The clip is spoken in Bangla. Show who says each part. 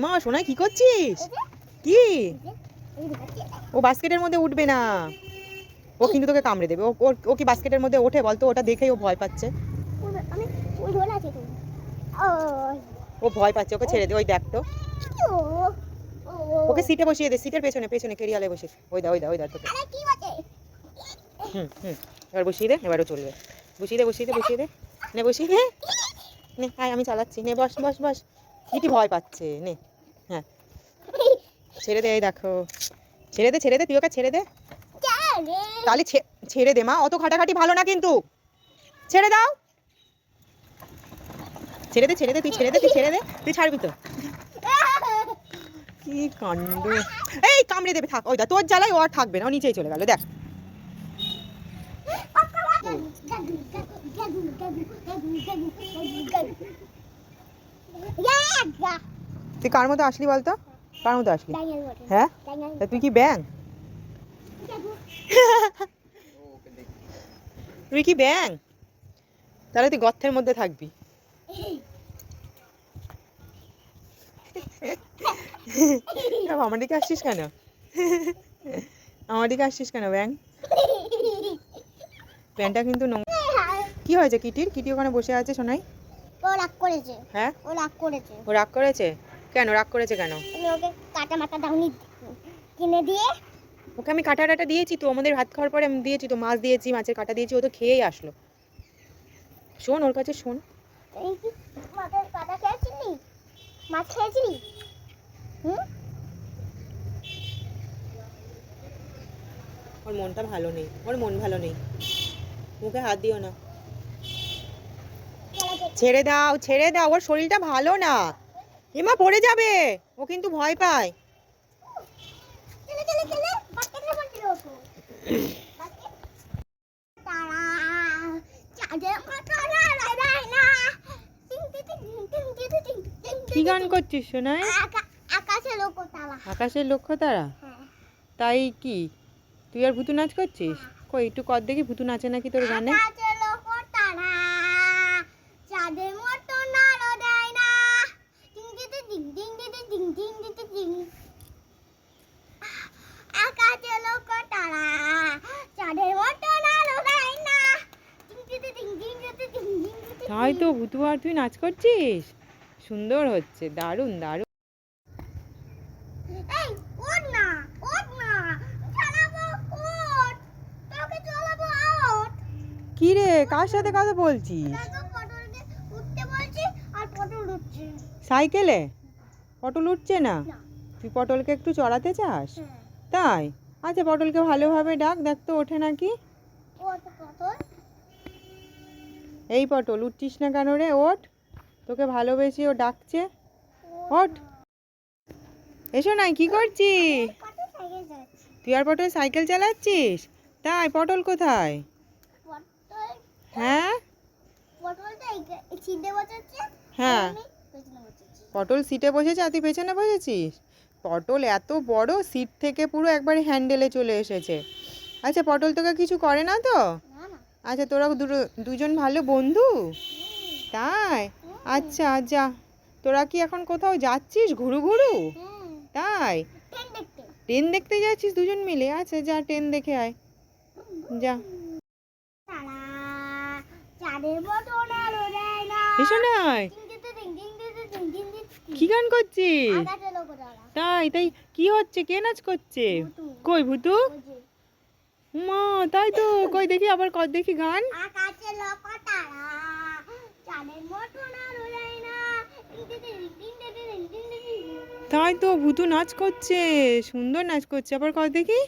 Speaker 1: এমা সোনা কি করছিস? কি ও বাস্কেটের মধ্যে উঠবে না, ও কিন্তু তোকে কামড়ে দেবে। ও কি বাস্কেটের মধ্যে ওঠে বলতো? ওটা দেখেই ও ভয় পাচ্ছে। ও ভয় পাচ্ছে, ওকে ছেড়ে দে। ওই দেখ তো, ওকে সিটে বসিয়ে দে, সিটের পেছনে পেছনে কেরিয়ালে বসে। ওই দা ওই দা ওই দা তোকে। হুম হুম, এবার বসিয়ে দে, এবারও চলবে। বসিয়ে দে বসিয়ে দে বসিয়ে দে, নে বসিয়ে দে। নে আয়, আমি চালাচ্ছি, নে বস বস বস। কিটি ভয় পাচ্ছে, নে। হ্যাঁ ছেড়ে দে, এই দেখো, ছেড়ে দে তুই ওকে ছেড়ে দে। তাহলে ছেড়ে দে মা, অত ঘাটাঘাটি ভালো না কিন্তু। ছেড়ে দাও, ছেড়ে দে ছেড়ে দে, তুই ছেড়ে দে, তুই ছেড়ে দে, তুই ছাড়বি তো। কি কাণ্ড, এই কামড়ে দেবে, থাক। ওই দা তোর জ্বালায় ও আর থাকবে না, ও নিচেই চলে গেল, দেখ। তুই কার মতো আসলি বলতো? কার মতো আসলি? হ্যাঁ তুই কি ব্যাং? তুই কি ব্যাং? তাহলে তুই গর্তের মধ্যে থাকবি। আমার দিকে আসছিস কেন? আমার দিকে আসছিস কেন ব্যাং? প্যান্টটা কিন্তু কি হয়েছে কিটির? কিটি ওখানে বসে আছে শোনাই।
Speaker 2: ও রাগ করেছে।
Speaker 1: হ্যাঁ
Speaker 2: ও রাগ করেছে।
Speaker 1: ও রাগ করেছে কেন? রাগ করেছে কেন?
Speaker 2: আমি ওকে কাটা মাটা দাউনি কিনে দিয়ে।
Speaker 1: ওকে আমি কাটা টাটা দিয়েছি তো, আমাদের ভাত খাওয়ার পরে আমি দিয়েছি তো, মাছ দিয়েছি, মাছের কাটা দিয়েছি, ও তো খেয়েই আসলো। শোন ওর কাছে শোন।
Speaker 2: এই কি মাছের কাটা খেয়েছিলি? মাছ খেয়েছিলি? হুম,
Speaker 1: ওর মনটা ভালো নেই, ওর মন ভালো নেই, মুখে হাত দিও না। ছেড়ে দাও ছেড়ে দাও, ওর শরীরটা ভালো না। এমা পড়ে যাবে, ও কিন্তু ভয় পায়।
Speaker 2: চলে চলে চলে বাস্কেটে পড়ে দিল তো। বাস্কেট তারা চাঁদের মতো লড়াই রাই না। টিং টিং টিং টিং টিং টিং।
Speaker 1: কি গান করছিস সোনাই?
Speaker 2: আকাশে লক্ষ্য তারা।
Speaker 1: আকাশের লক্ষ্য তারা?
Speaker 2: হ্যাঁ।
Speaker 1: তাই কি তুই আর ভুতু নাচ করছিস? কই একটু কর দেখি, ভুতু নাচে নাকি তোর গানে?
Speaker 2: আকাশে লক্ষ্য তারা চাঁদের মতো নাড়ো দেয় না। টিং টিং টিং টিং টিং টিং টিং টিং টিং। আকাশে লক্ষ্য তারা চাঁদের মতো নাড়ো দেয় না। টিং টিং টিং টিং টিং টিং টিং।
Speaker 1: তাই তো, ভুতু আর তুই নাচ করছিস, সুন্দর হচ্ছে, দারুণ দারুণ।
Speaker 2: এই ওঠ না, ওঠ না, চালাবো, ওঠ, তোকে চালাবো, ওঠ।
Speaker 1: কি রে, কার সাথে কথা বলছিস?
Speaker 2: দেখো পটলকে উঠতে বলছি আর পটল উঠছে।
Speaker 1: সাইকেলে? পটল উঠছে না?
Speaker 2: না।
Speaker 1: তুই পটলকে একটু চড়াতে চাস?
Speaker 2: হ্যাঁ।
Speaker 1: তাই? আচ্ছা পটলকে ভালোভাবে ডাক, দেখ তো ওঠে নাকি।
Speaker 2: ওঠ পটল।
Speaker 1: এই পটল উঠছিস না কেন রে? ওঠ, তোকে ভালোবেসে ও ডাকছে, ওঠ। এসো নাই, কি করছিস?
Speaker 2: পটল সাইকেল যাচ্ছে।
Speaker 1: তুই আর পটল সাইকেল চালাচ্ছিস? তাই? পটল কোথায়?
Speaker 2: পটল,
Speaker 1: হ্যাঁ
Speaker 2: পটলটা এই সিটে বসাচ্ছে।
Speaker 1: হ্যাঁ,
Speaker 2: আমি পেছনে বসেছি।
Speaker 1: পটল সিটে বসেছে আর তুই পেছনে বসেছিস? পটল এত বড়, সিট থেকে পুরো একবারে হ্যান্ডেলে চলে এসেছে। আচ্ছা পটল তোকে কিছু করে না তো?
Speaker 2: না না।
Speaker 1: আচ্ছা তোরা দুজন ভালো বন্ধু? তাই? আচ্ছা যা, তোরা কি এখন কোথাও যাচ্ছিস ঘুরু ঘুরু? তাই?
Speaker 2: ট্রেন দেখতে।
Speaker 1: ট্রেন দেখতে যাচ্ছিস দুজন মিলে? আচ্ছা যা, ট্রেন দেখে আয়, যা।
Speaker 2: তারা চাঁদের মতো নাড়ো দেয় না।
Speaker 1: এসো নাই,
Speaker 2: টিং টিং টিং টিং টিং টিং টিং টিং।
Speaker 1: কি গান করছিস?
Speaker 2: আকাশে লক্ষ্য তারা।
Speaker 1: তাই? তাই কি হচ্ছে, কে নাচ করছে?
Speaker 2: ভুতু।
Speaker 1: কই ভুতু?
Speaker 2: ওই যে
Speaker 1: মা তাই তো, কই দেখি আবার কর দেখি গান।
Speaker 2: আকাশে লক্ষ্য তারা চাঁদের মতো নাড়ো দেয় না। টিং টিং টিং টিং টিং টিং টিং টিং।
Speaker 1: তাই তো, ভুতু নাচ করছে, সুন্দর নাচ করছে, আবার কর দেখি।